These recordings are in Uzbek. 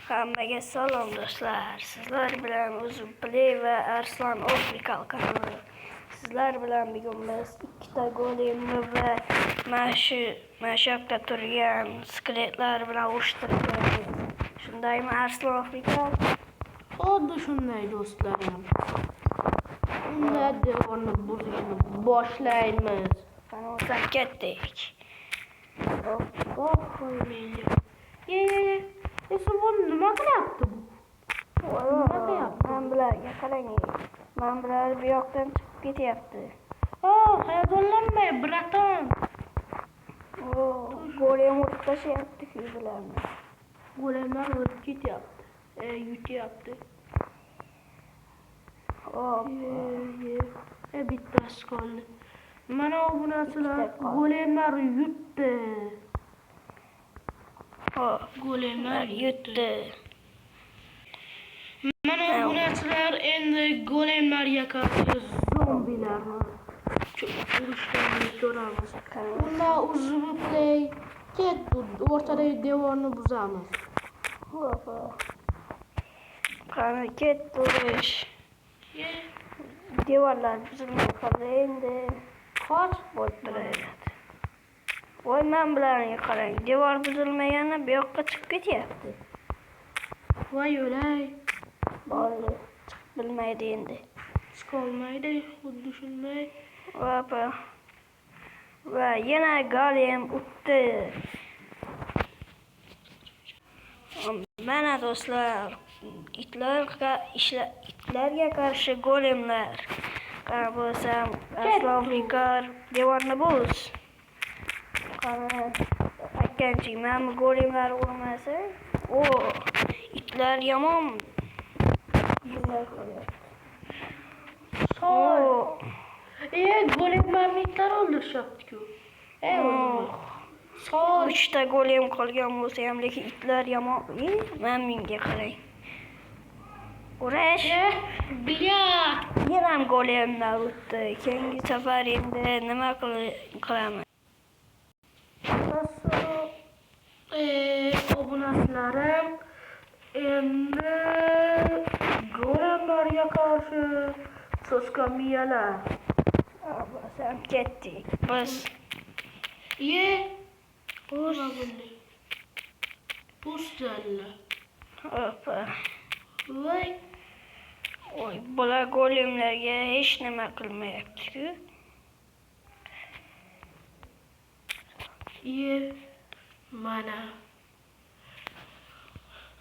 Hammaga salom do'stlar. Sizlar bilan Uzun Play va Arslan Official kanali. Sizlar bilan bugun biz ikkita golemni va mana shu yoqda turgan skeletlar bilan urushtiramiz. Shundaymi Arslan Official? Xuddi shunday do'stlarim. Unda devorni buzishni boshlaymiz. Qani o'zak ketdik. Esimon nima qilyapti bu? Men bularga qarang. Men bular bu yoqdan chiqib ketyapti. Hayajonlanmay, braton. Golem urib tashlayapti bularni. Golemlar o'tib ketyapti. Yutyapti. Bittasi qoldi. Mana bu narsalar golemlar yutdi. Golemlar yutdi. Mana bu narsalar endi golemlarga qarshi zombilarni urushganini ko'ramiz. Unda Uzun Play ketdi, o'rtadagi devorni buzamiz. Qani ketdi urush. Devorlar buzilmay qoldi endi. Qoch bo'lib turadi. Voy men bularga qarang, devor buzilmagani bu yoqqa chiqib ketyapti. Voy o'lay. Bo'ldi, chiqib bilmaydi endi. Chiqolmaydi, xuddi shunday. Va yana golem o'tdi. Mana do'stlar, itlarga qarshi golemlar. Qani bo'lsam, Arslan Official devorni buz. Qani aytgancha, mana golemlar urmasa, itlar yomon. Golemlarni itlar o'ldirishyapti-ku. Sol 3 ta golem qolgan bo'lsa ham, lekin itlar yomon. Menga qarang. Urash. Yana ham golemlar o'tdi. Keyingi safar endi nima qilaman? Obunachilarim, endi golemlarga qarshi soskamiyalar. Sen ketdik. Biz Voy, bular golemlarga hech nima qilmayapti-ku. Mana.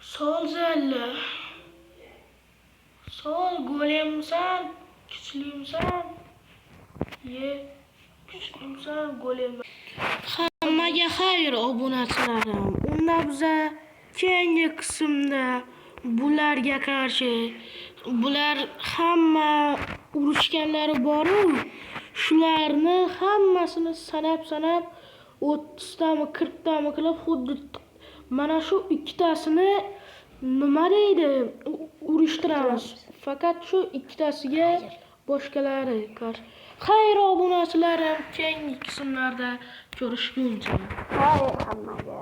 Sol zalla. Sol golemsan, kuchlimsan. Kuchlimsan golem. Hammaga xayr obunachilarim. Unda biza keyingi qismda bularga qarshi bular hamma urushganlari bor-ku, shularni hammasini sanab 30tami 40tami qilib xuddi mana shu ikkitasini nima deydi urushtiramiz. Faqat shu ikkitasiga boshqalari qarshi. Xayr obunachilarim, keyingi qismlarda ko'rishguncha. Xayr hammaga.